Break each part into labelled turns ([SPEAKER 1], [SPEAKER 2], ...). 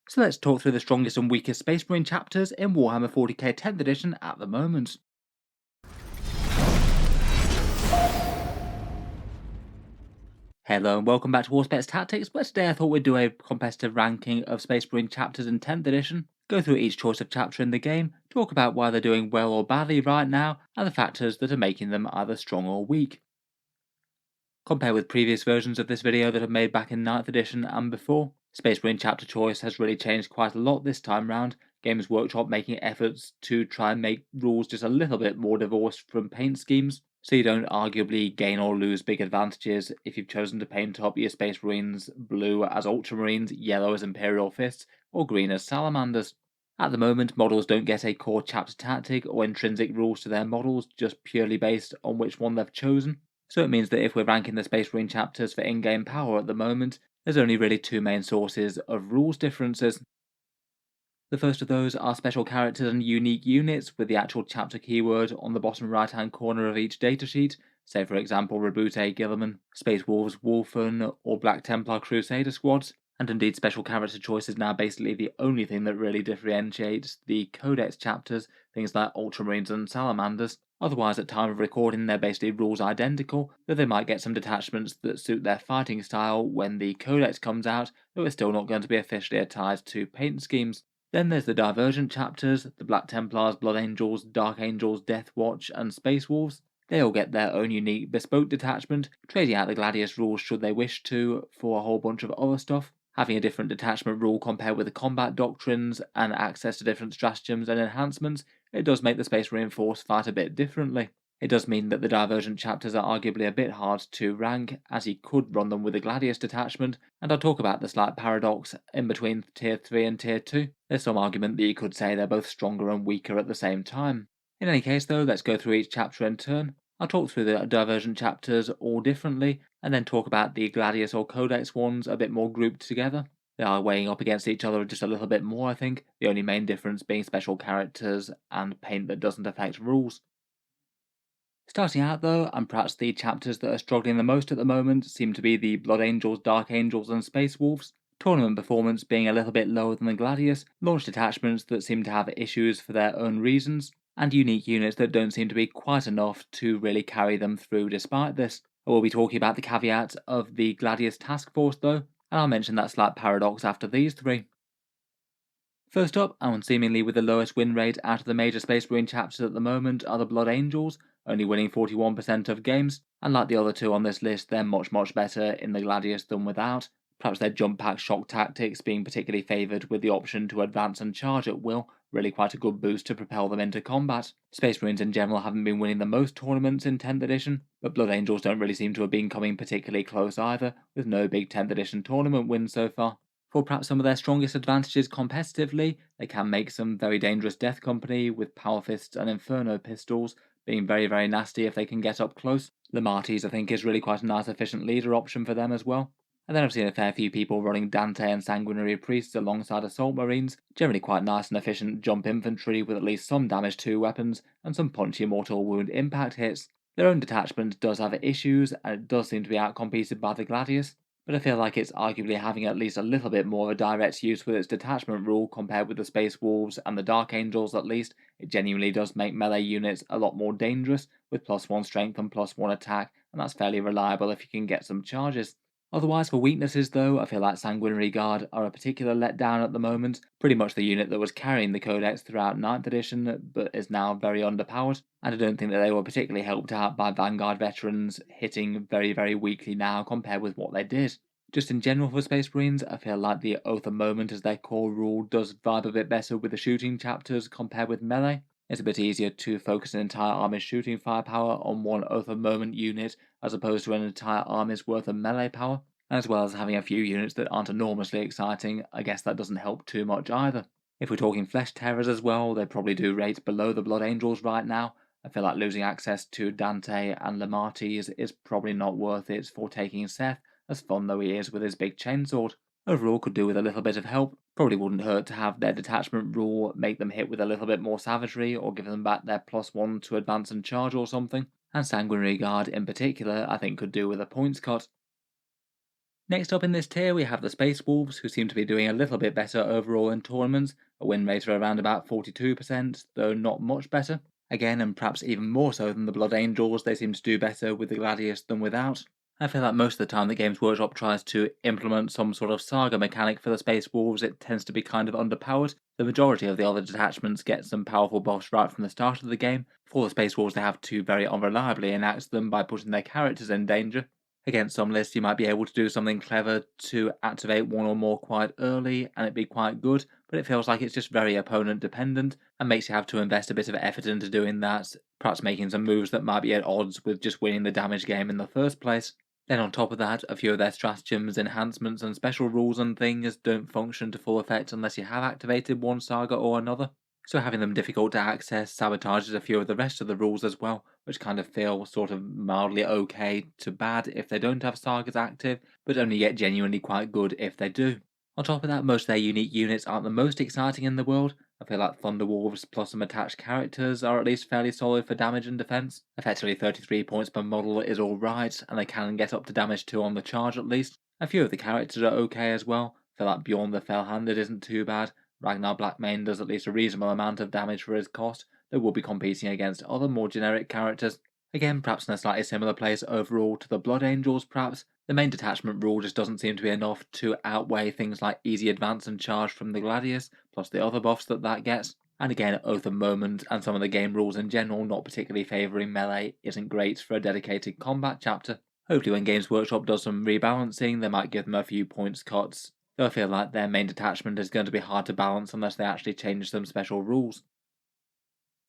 [SPEAKER 1] So let's talk through the strongest and weakest Space Marine chapters in Warhammer 40K 10th edition at the moment. Hello and welcome back to Auspex Tactics, where today I thought we'd do a competitive ranking of Space Marine chapters in 10th edition, go through each choice of chapter in the game, talk about why they're doing well or badly right now, and the factors that are making them either strong or weak. Compared with previous versions of this video that I've made back in 9th edition and before, Space Marine chapter choice has really changed quite a lot this time round, Games Workshop making efforts to try and make rules just a little bit more divorced from paint schemes, so you don't arguably gain or lose big advantages if you've chosen to paint up your Space Marines blue as Ultramarines, yellow as Imperial Fists, or green as Salamanders. At the moment, models don't get a core chapter tactic or intrinsic rules to their models just purely based on which one they've chosen, so it means that if we're ranking the Space Marine chapters for in-game power at the moment, there's only really two main sources of rules differences. The first of those are special characters and unique units with the actual chapter keyword on the bottom right hand corner of each datasheet, say for example Rebute Gilliman, Space Wolves Wolfen, or Black Templar Crusader squads, and indeed special character choice is now basically the only thing that really differentiates the Codex chapters, things like Ultramarines and Salamanders. Otherwise, at time of recording, they're basically rules identical, though they might get some detachments that suit their fighting style when the Codex comes out, though it's still not going to be officially tied to paint schemes. Then there's the Divergent chapters, the Black Templars, Blood Angels, Dark Angels, Deathwatch, and Space Wolves. They all get their own unique bespoke detachment, trading out the Gladius rules should they wish to for a whole bunch of other stuff. Having a different detachment rule compared with the combat doctrines and access to different stratagems and enhancements, it does make the Space Marine Force fight a bit differently. It does mean that the Divergent chapters are arguably a bit hard to rank, as you could run them with a Gladius detachment, and I'll talk about the slight paradox in between Tier 3 and Tier 2. There's some argument that you could say they're both stronger and weaker at the same time. In any case though, let's go through each chapter in turn. I'll talk through the Divergent chapters all differently, and then talk about the Gladius or Codex ones a bit more grouped together. They are weighing up against each other just a little bit more, I think, the only main difference being special characters and paint that doesn't affect rules. Starting out though, and perhaps the chapters that are struggling the most at the moment seem to be the Blood Angels, Dark Angels, and Space Wolves. Tournament performance being a little bit lower than the Gladius, launch detachments that seem to have issues for their own reasons, and unique units that don't seem to be quite enough to really carry them through despite this. I will be talking about the caveat of the Gladius task force though, and I'll mention that slight paradox after these three. First up, and seemingly with the lowest win rate out of the major Space Marine chapters at the moment, are the Blood Angels, only winning 41% of games, and like the other two on this list, they're much better in the Gladius than without. Perhaps their jump pack shock tactics being particularly favoured with the option to advance and charge at will, really quite a good boost to propel them into combat. Space Marines in general haven't been winning the most tournaments in 10th edition, but Blood Angels don't really seem to have been coming particularly close either, with no big 10th edition tournament wins so far. For perhaps some of their strongest advantages competitively, they can make some very dangerous death company with power fists and inferno pistols, being very nasty if they can get up close. Lamartis I think is really quite a nice efficient leader option for them as well. And then I've seen a fair few people running Dante and Sanguinary Priests alongside Assault Marines, generally quite nice and efficient jump infantry with at least some damage to weapons and some punchy mortal wound impact hits. Their own detachment does have issues and it does seem to be outcompeted by the Gladius, but I feel like it's arguably having at least a little bit more of a direct use with its detachment rule compared with the Space Wolves and the Dark Angels at least. It genuinely does make melee units a lot more dangerous, with +1 strength and +1 attack, and that's fairly reliable if you can get some charges. Otherwise, for weaknesses though, I feel like Sanguinary Guard are a particular letdown at the moment, pretty much the unit that was carrying the Codex throughout 9th edition, but is now very underpowered, and I don't think that they were particularly helped out by Vanguard veterans hitting very weakly now compared with what they did. Just in general for Space Marines, I feel like the Oath of Moment as their core rule does vibe a bit better with the shooting chapters compared with melee. It's a bit easier to focus an entire army's shooting firepower on one Oath of Moment unit as opposed to an entire army's worth of melee power, as well as having a few units that aren't enormously exciting. I guess that doesn't help too much either. If we're talking Flesh Terrors as well, they probably do rate below the Blood Angels right now. I feel like losing access to Dante and Lamartis is probably not worth it for taking Seth, as fun though he is with his big chainsword. Overall could do with a little bit of help. Probably wouldn't hurt to have their detachment rule make them hit with a little bit more savagery or give them back their +1 to advance and charge or something. And Sanguinary Guard in particular I think could do with a points cut. Next up in this tier we have the Space Wolves, who seem to be doing a little bit better overall in tournaments, a win rate of around about 42%, though not much better. Again, and perhaps even more so than the Blood Angels, they seem to do better with the Gladius than without. I feel like most of the time that Games Workshop tries to implement some sort of saga mechanic for the Space Wolves, it tends to be kind of underpowered. The majority of the other detachments get some powerful buffs right from the start of the game. For the Space Wolves, they have to very unreliably enact them by putting their characters in danger. Against some lists, you might be able to do something clever to activate one or more quite early, and it'd be quite good, but it feels like it's just very opponent dependent, and makes you have to invest a bit of effort into doing that, perhaps making some moves that might be at odds with just winning the damage game in the first place. Then on top of that, a few of their stratagems, enhancements, and special rules and things don't function to full effect unless you have activated one saga or another. So having them difficult to access sabotages a few of the rest of the rules as well, which kind of feel sort of mildly okay to bad if they don't have sagas active, but only get genuinely quite good if they do. On top of that, most of their unique units aren't the most exciting in the world. I feel like Thunderwolves plus some attached characters are at least fairly solid for damage and defense. Effectively 33 points per model is alright, and they can get up to damage 2 on the charge at least. A few of the characters are okay as well. I feel like Bjorn the Fell-Handed isn't too bad. Ragnar Blackmane does at least a reasonable amount of damage for his cost, though will be competing against other more generic characters. Again, perhaps in a slightly similar place overall to the Blood Angels, perhaps. The main detachment rule just doesn't seem to be enough to outweigh things like easy advance and charge from the Gladius, plus the other buffs that gets. And again, Oath and Moment and some of the game rules in general not particularly favouring melee isn't great for a dedicated combat chapter. Hopefully when Games Workshop does some rebalancing, they might give them a few points cuts, though I feel like their main detachment is going to be hard to balance unless they actually change some special rules.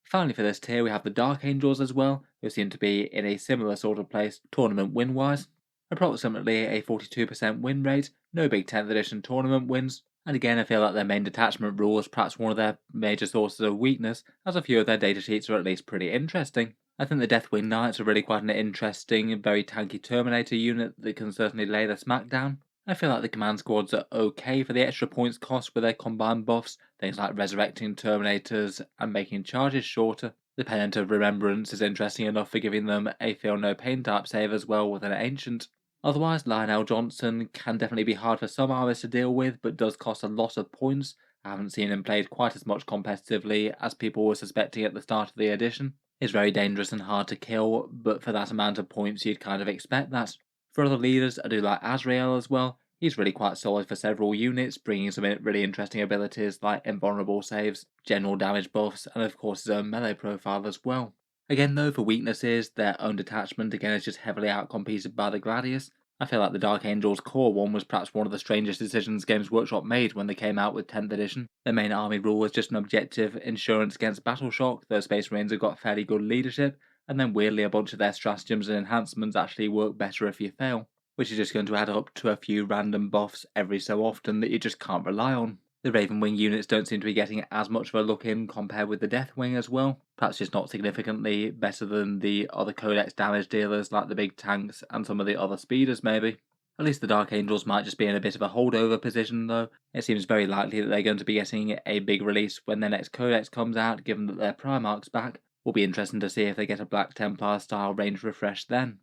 [SPEAKER 1] Finally for this tier we have the Dark Angels as well, who seem to be in a similar sort of place tournament win-wise. Approximately a 42% win rate, no big 10th edition tournament wins, and again I feel like their main detachment rule is perhaps one of their major sources of weakness, as a few of their datasheets are at least pretty interesting. I think the Deathwing Knights are really quite an interesting, very tanky Terminator unit that can certainly lay the smackdown. I feel like the command squads are okay for the extra points cost with their combined buffs, things like resurrecting Terminators and making charges shorter. The Pennant of Remembrance is interesting enough for giving them a feel no pain type save as well with an Ancient. Otherwise, Lionel Johnson can definitely be hard for some armies to deal with, but does cost a lot of points. I haven't seen him played quite as much competitively as people were suspecting at the start of the edition. He's very dangerous and hard to kill, but for that amount of points you'd kind of expect that. For other leaders, I do like Azrael as well. He's really quite solid for several units, bringing some really interesting abilities like invulnerable saves, general damage buffs, and of course his own melee profile as well. Again though, for weaknesses, their own detachment again is just heavily outcompeted by the Gladius. I feel like the Dark Angels core one was perhaps one of the strangest decisions Games Workshop made when they came out with 10th edition. Their main army rule was just an objective insurance against battle shock, though Space Marines have got fairly good leadership, and then weirdly a bunch of their stratagems and enhancements actually work better if you fail, which is just going to add up to a few random buffs every so often that you just can't rely on. The Ravenwing units don't seem to be getting as much of a look in compared with the Deathwing as well, perhaps just not significantly better than the other Codex damage dealers like the big tanks and some of the other speeders maybe. At least the Dark Angels might just be in a bit of a holdover position though. It seems very likely that they're going to be getting a big release when their next Codex comes out, given that their Primarch's back. Will be interesting to see if they get a Black Templar style range refresh then.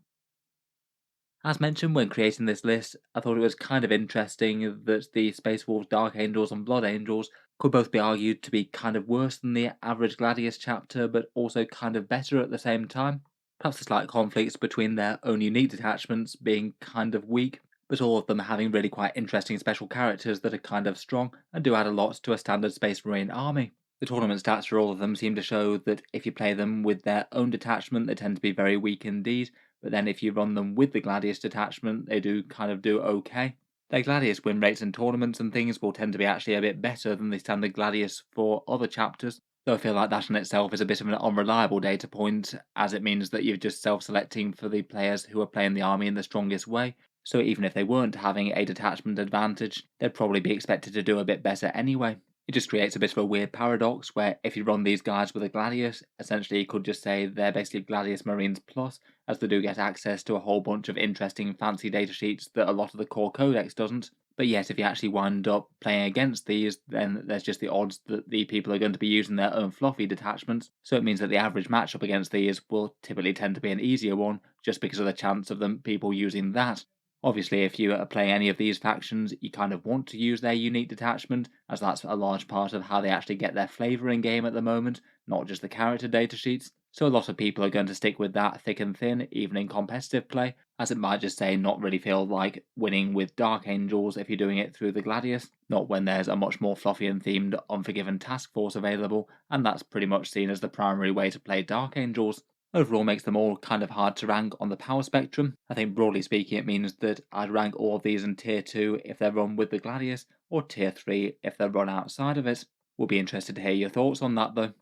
[SPEAKER 1] As mentioned when creating this list, I thought it was kind of interesting that the Space Wolves, Dark Angels, and Blood Angels could both be argued to be kind of worse than the average Gladius chapter, but also kind of better at the same time. Perhaps the slight conflicts between their own unique detachments being kind of weak, but all of them having really quite interesting special characters that are kind of strong and do add a lot to a standard Space Marine army. The tournament stats for all of them seem to show that if you play them with their own detachment, they tend to be very weak indeed, but then if you run them with the Gladius detachment, they do kind of do okay. Their Gladius win rates in tournaments and things will tend to be actually a bit better than the standard Gladius for other chapters, though I feel like that in itself is a bit of an unreliable data point, as it means that you're just self-selecting for the players who are playing the army in the strongest way, so even if they weren't having a detachment advantage, they'd probably be expected to do a bit better anyway. It just creates a bit of a weird paradox where if you run these guys with a Gladius, essentially you could just say they're basically Gladius Marines Plus, as they do get access to a whole bunch of interesting fancy datasheets that a lot of the core codex doesn't. But yet if you actually wind up playing against these, then there's just the odds that the people are going to be using their own fluffy detachments, so it means that the average matchup against these will typically tend to be an easier one, just because of the chance of them people using that. Obviously, if you are playing any of these factions, you kind of want to use their unique detachment, as that's a large part of how they actually get their flavour in game at the moment, not just the character datasheets. So a lot of people are going to stick with that thick and thin, even in competitive play, as it might just say not really feel like winning with Dark Angels if you're doing it through the Gladius, not when there's a much more fluffy and themed Unforgiven task force available, and that's pretty much seen as the primary way to play Dark Angels. Overall makes them all kind of hard to rank on the power spectrum. I think broadly speaking it means that I'd rank all of these in tier 2 if they're run with the Gladius, or tier 3 if they're run outside of it. We'll be interested to hear your thoughts on that though.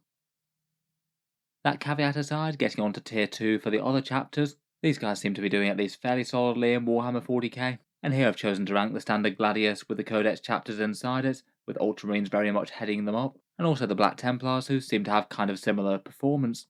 [SPEAKER 1] That caveat aside, getting on to tier 2 for the other chapters, these guys seem to be doing at least fairly solidly in Warhammer 40k, and here I've chosen to rank the standard Gladius with the Codex Chapters inside it, with Ultramarines very much heading them up, and also the Black Templars who seem to have kind of similar performance.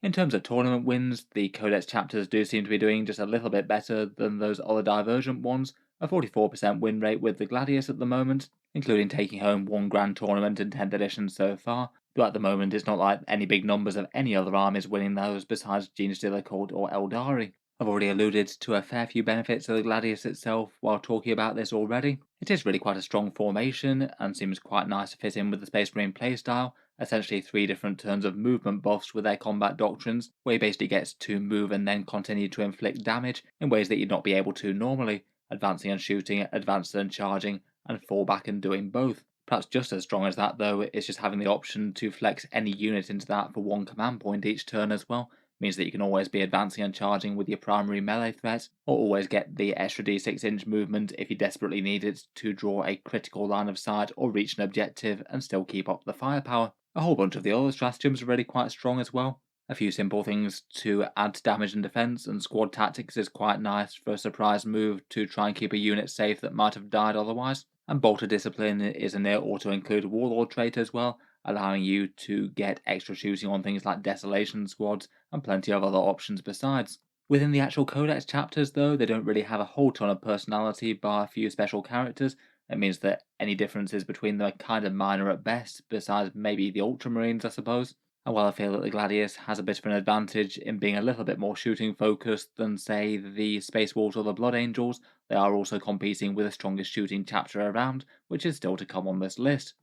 [SPEAKER 1] In terms of tournament wins, the Codex Chapters do seem to be doing just a little bit better than those other Divergent ones, a 44% win rate with the Gladius at the moment, including taking home one grand tournament in 10th edition so far, but at the moment it's not like any big numbers of any other armies winning those besides Genestealer Cult or Eldari. I've already alluded to a fair few benefits of the Gladius itself while talking about this already. It is really quite a strong formation and seems quite nice to fit in with the Space Marine playstyle, essentially 3 different turns of movement buffs with their combat doctrines, where he basically gets to move and then continue to inflict damage in ways that you'd not be able to normally, advancing and shooting, advancing and charging, and fall back and doing both. Perhaps just as strong as that though is just having the option to flex any unit into that for one command point each turn as well. Means that you can always be advancing and charging with your primary melee threat, or always get the extra d6-inch movement if you desperately need it to draw a critical line of sight or reach an objective and still keep up the firepower. A whole bunch of the other stratagems are really quite strong as well. A few simple things to add to damage and defense, and squad tactics is quite nice for a surprise move to try and keep a unit safe that might have died otherwise. And Bolter Discipline is a near auto-include Warlord trait as well, allowing you to get extra shooting on things like Desolation squads and plenty of other options besides. Within the actual Codex chapters though, they don't really have a whole ton of personality bar a few special characters. It means that any differences between them are kind of minor at best, besides maybe the Ultramarines I suppose. And while I feel that the Gladius has a bit of an advantage in being a little bit more shooting focused than say the Space Wolves or the Blood Angels, they are also competing with the strongest shooting chapter around, which is still to come on this list.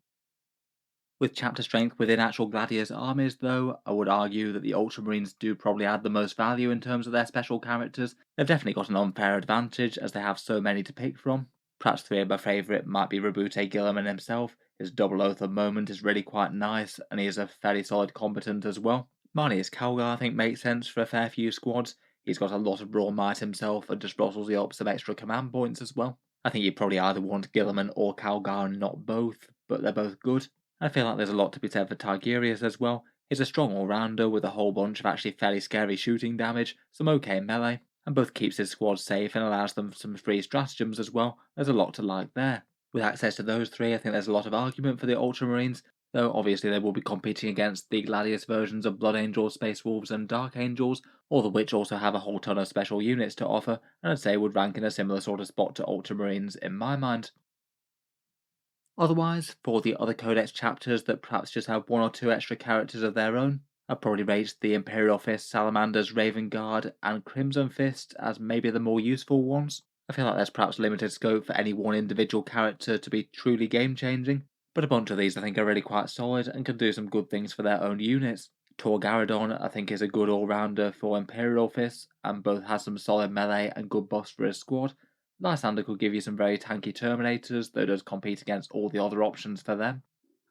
[SPEAKER 1] With chapter strength within actual Gladius armies though, I would argue that the Ultramarines do probably add the most value in terms of their special characters. They've definitely got an unfair advantage as they have so many to pick from. Perhaps 3 of my favourite might be Rabute Gilliman himself. His double oath of moment is really quite nice, and he is a fairly solid combatant as well. Marnius Calgar I think makes sense for a fair few squads. He's got a lot of raw might himself and just bottles you up some extra command points as well. I think you probably either want Gilliman or Calgar and not both, but they're both good. I feel like there's a lot to be said for Tigurius as well. He's a strong all-rounder with a whole bunch of actually fairly scary shooting damage, some okay melee, and both keeps his squad safe and allows them some free stratagems as well. There's a lot to like there. With access to those 3, I think there's a lot of argument for the Ultramarines, though obviously they will be competing against the Gladius versions of Blood Angels, Space Wolves and Dark Angels, all of which also have a whole ton of special units to offer, and I'd say would rank in a similar sort of spot to Ultramarines in my mind. Otherwise, for the other Codex chapters that perhaps just have 1 or 2 extra characters of their own, I'd probably rate the Imperial Fist, Salamanders, Raven Guard, and Crimson Fist as maybe the more useful ones. I feel like there's perhaps limited scope for any one individual character to be truly game-changing, but a bunch of these I think are really quite solid and can do some good things for their own units. Tor Garadon I think is a good all-rounder for Imperial Fists, and both has some solid melee and good buffs for his squad. Lysander could give you some very tanky Terminators, though does compete against all the other options for them.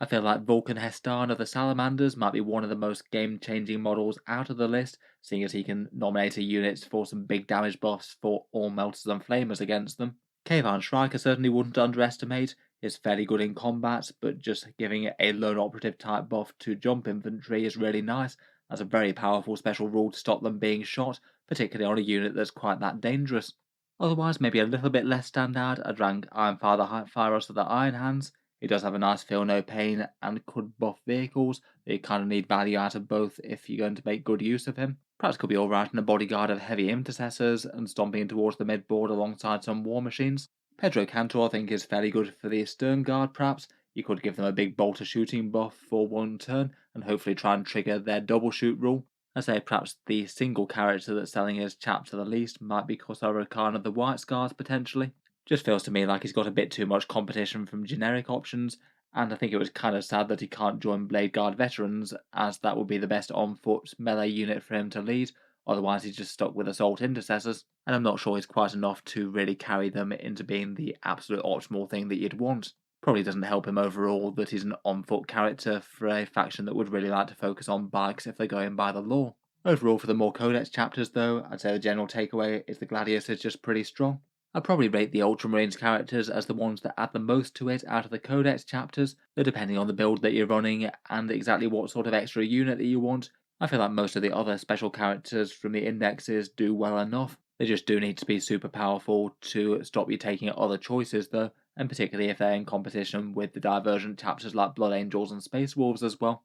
[SPEAKER 1] I feel like Vulcan Hestan of the Salamanders might be one of the most game-changing models out of the list, seeing as he can nominate a unit for some big damage buffs for all Melters and Flamers against them. Kavan Shrike I certainly wouldn't underestimate. Is fairly good in combat, but just giving a lone operative type buff to jump infantry is really nice. That's a very powerful special rule to stop them being shot, particularly on a unit that's quite that dangerous. Otherwise, maybe a little bit less standout, I'd rank Ironfather Phyros of the Iron Hands. He does have a nice feel no pain and could buff vehicles. You kind of need value out of both if you're going to make good use of him. Perhaps could be alright in a bodyguard of heavy intercessors and stomping towards the midboard alongside some war machines. Pedro Cantor I think is fairly good for the Stern Guard perhaps. You could give them a big bolter shooting buff for 1 turn and hopefully try and trigger their double shoot rule. I say perhaps the single character that's selling his chapter the least might be Kosaru Khan of the White Scars potentially. Just feels to me like he's got a bit too much competition from generic options, and I think it was kind of sad that he can't join Blade Guard Veterans, as that would be the best on-foot melee unit for him to lead, otherwise he's just stuck with Assault Intercessors, and I'm not sure he's quite enough to really carry them into being the absolute optimal thing that you'd want. Probably doesn't help him overall that he's an on-foot character for a faction that would really like to focus on bikes if they're going by the lore. Overall, for the more Codex chapters though, I'd say the general takeaway is the Gladius is just pretty strong. I'd probably rate the Ultramarines characters as the ones that add the most to it out of the Codex chapters, though depending on the build that you're running and exactly what sort of extra unit that you want, I feel like most of the other special characters from the indexes do well enough. They just do need to be super powerful to stop you taking other choices though, and particularly if they're in competition with the Divergent chapters like Blood Angels and Space Wolves as well.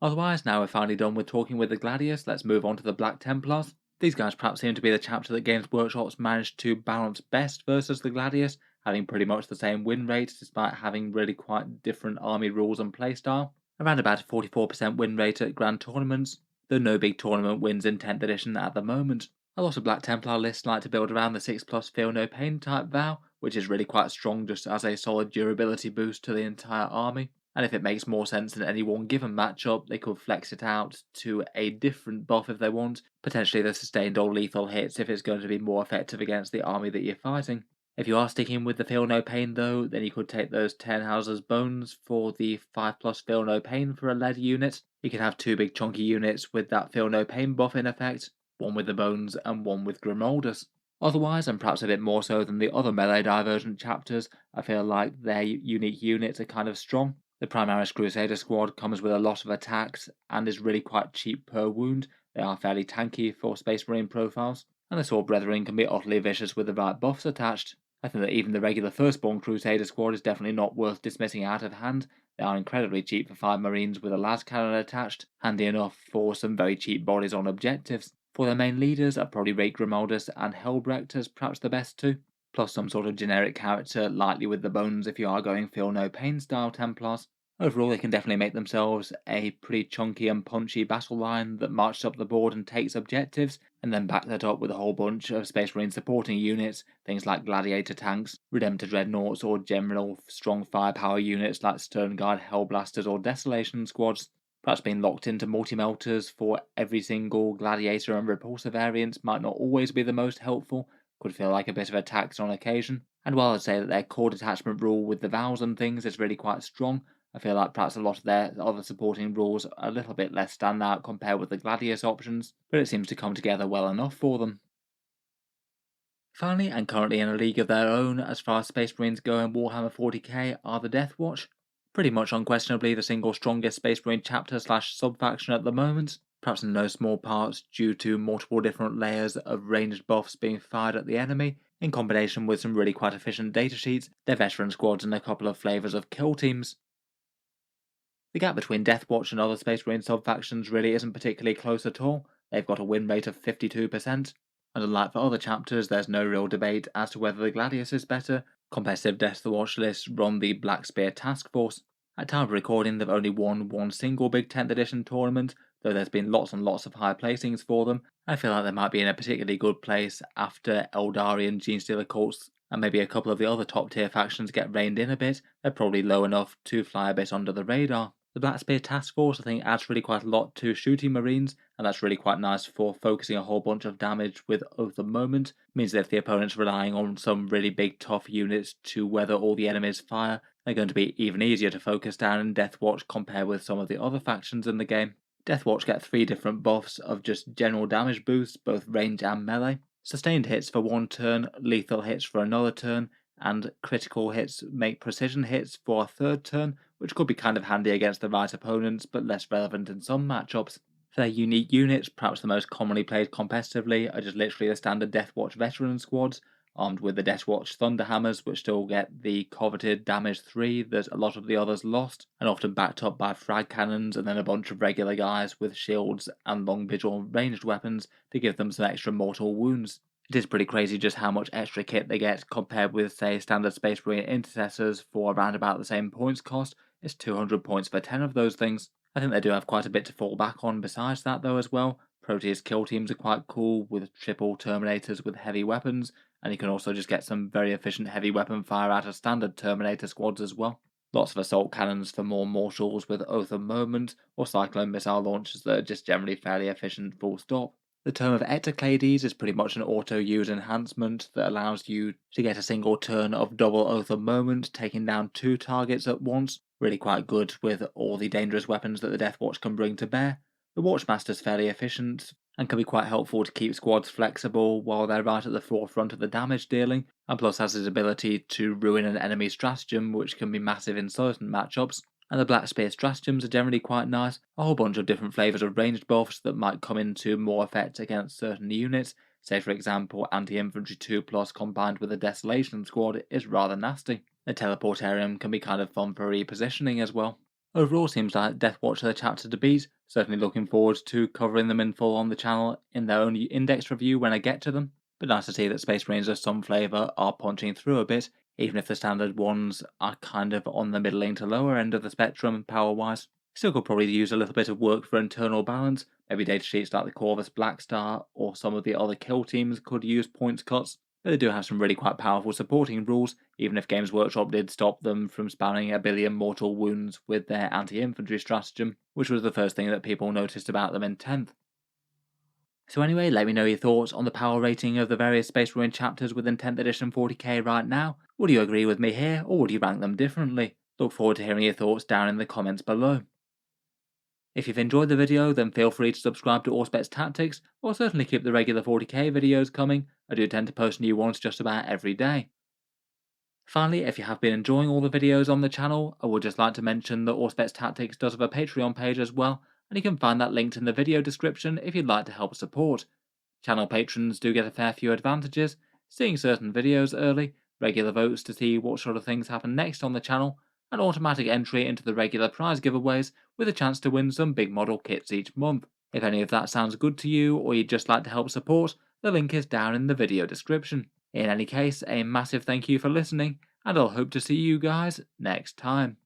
[SPEAKER 1] Otherwise, now we're finally done with talking with the Gladius, let's move on to the Black Templars. These guys perhaps seem to be the chapter that Games Workshop's managed to balance best versus the Gladius, having pretty much the same win rate despite having really quite different army rules and playstyle. Around about a 44% win rate at Grand Tournaments, though no big tournament wins in 10th edition at the moment. A lot of Black Templar lists like to build around the 6+ Feel No Pain type vow, which is really quite strong just as a solid durability boost to the entire army. And if it makes more sense in any one given matchup, they could flex it out to a different buff if they want, potentially the sustained or lethal hits if it's going to be more effective against the army that you're fighting. If you are sticking with the Feel No Pain though, then you could take those 10 Houses Bones for the 5+ Feel No Pain for a lead unit. You can have two big chunky units with that Feel No Pain buff in effect, one with the Bones and one with Grimoldus. Otherwise, and perhaps a bit more so than the other melee Divergent chapters, I feel like their unique units are kind of strong. The Primaris Crusader squad comes with a lot of attacks and is really quite cheap per wound. They are fairly tanky for Space Marine profiles, and the Sword Brethren can be utterly vicious with the right buffs attached. I think that even the regular Firstborn Crusader squad is definitely not worth dismissing out of hand. They are incredibly cheap for 5 Marines with a las cannon attached, handy enough for some very cheap bodies on objectives. For their main leaders, I'd probably rate Grimoldus and Helbrecht as perhaps the best two, plus some sort of generic character lightly with the bones if you are going Feel No Pain style Templars. Overall, they can definitely make themselves a pretty chunky and punchy battle line that marches up the board and takes objectives, and then back that up with a whole bunch of Space Marine supporting units, things like Gladiator tanks, Redemptor Dreadnoughts, or general strong firepower units like Sternguard Hellblasters or Desolation squads. Perhaps being locked into multi-melters for every single Gladiator and Repulsor variant might not always be the most helpful, could feel like a bit of a tax on occasion, and while I'd say that their core detachment rule with the vows and things is really quite strong, I feel like perhaps a lot of their other supporting rules are a little bit less standout compared with the Gladius options, but it seems to come together well enough for them. Finally, and currently in a league of their own as far as Space Marines go in Warhammer 40K, are the Deathwatch. Pretty much unquestionably the single strongest Space Marine chapter slash sub-faction at the moment, perhaps in no small part due to multiple different layers of ranged buffs being fired at the enemy, in combination with some really quite efficient datasheets, their veteran squads and a couple of flavours of kill teams. The gap between Deathwatch and other Space Marine sub-factions really isn't particularly close at all. They've got a win rate of 52%, and unlike for other chapters, there's no real debate as to whether the Gladius is better. Competitive Deathwatch lists run the Black Spear Task Force. At time of recording, they've only won one single big 10th edition tournament, though there's been lots and lots of high placings for them. I feel like they might be in a particularly good place after Eldari and Genestealer cults and maybe a couple of the other top tier factions get reined in a bit. They're probably low enough to fly a bit under the radar. The Black Spear Task Force I think adds really quite a lot to shooting Marines, and that's really quite nice for focusing a whole bunch of damage with at the moment. Means that if the opponent's relying on some really big tough units to weather all the enemy's fire, they're going to be even easier to focus down in Deathwatch compared with some of the other factions in the game. Deathwatch get 3 different buffs of just general damage boosts, both range and melee. Sustained hits for one turn, lethal hits for another turn, and critical hits make precision hits for a third turn, which could be kind of handy against the right opponents, but less relevant in some matchups. For their unique units, perhaps the most commonly played competitively are just literally the standard Deathwatch veteran squads, armed with the Deathwatch Thunderhammers, which still get the coveted damage 3 that a lot of the others lost, and often backed up by frag cannons and then a bunch of regular guys with shields and long vigil ranged weapons to give them some extra mortal wounds. It is pretty crazy just how much extra kit they get compared with, say, standard Space Marine intercessors for around about the same points cost. It's 200 points for 10 of those things. I think they do have quite a bit to fall back on besides that though as well. Proteus kill teams are quite cool with triple Terminators with heavy weapons, and you can also just get some very efficient heavy weapon fire out of standard Terminator squads as well. Lots of assault cannons for more mortals with Oath of Moment, or cyclone missile launchers that are just generally fairly efficient full stop. The Tome of Ectoclades is pretty much an auto-use enhancement that allows you to get a single turn of double Oath of Moment, taking down 2 targets at once. Really quite good with all the dangerous weapons that the Deathwatch can bring to bear. The Watchmaster's fairly efficient, and can be quite helpful to keep squads flexible while they're right at the forefront of the damage dealing, and plus has his ability to ruin an enemy stratagem, which can be massive in certain matchups. And the Black Spear stratagems are generally quite nice, a whole bunch of different flavours of ranged buffs that might come into more effect against certain units. Say for example, anti-infantry 2+ combined with a Desolation squad is rather nasty. The Teleportarium can be kind of fun for repositioning as well. Overall seems like Deathwatch are the chapter to beat, certainly looking forward to covering them in full on the channel in their own index review when I get to them, but nice to see that Space Marines of some flavour are punching through a bit, even if the standard ones are kind of on the middling to lower end of the spectrum power-wise. Still could probably use a little bit of work for internal balance, maybe datasheets like the Corvus Black Star or some of the other kill teams could use points cuts, but they do have some really quite powerful supporting rules, even if Games Workshop did stop them from spamming a billion mortal wounds with their anti-infantry stratagem, which was the first thing that people noticed about them in 10th. So anyway, let me know your thoughts on the power rating of the various Space Marine chapters within 10th edition 40k right now. Would you agree with me here, or would you rank them differently? Look forward to hearing your thoughts down in the comments below. If you've enjoyed the video, then feel free to subscribe to Auspex Tactics, or certainly keep the regular 40k videos coming. I do tend to post new ones just about every day. Finally, if you have been enjoying all the videos on the channel, I would just like to mention that Auspex Tactics does have a Patreon page as well, and you can find that linked in the video description if you'd like to help support. Channel patrons do get a fair few advantages, seeing certain videos early, regular votes to see what sort of things happen next on the channel, and automatic entry into the regular prize giveaways with a chance to win some big model kits each month. If any of that sounds good to you, or you'd just like to help support, the link is down in the video description. In any case, a massive thank you for listening, and I'll hope to see you guys next time.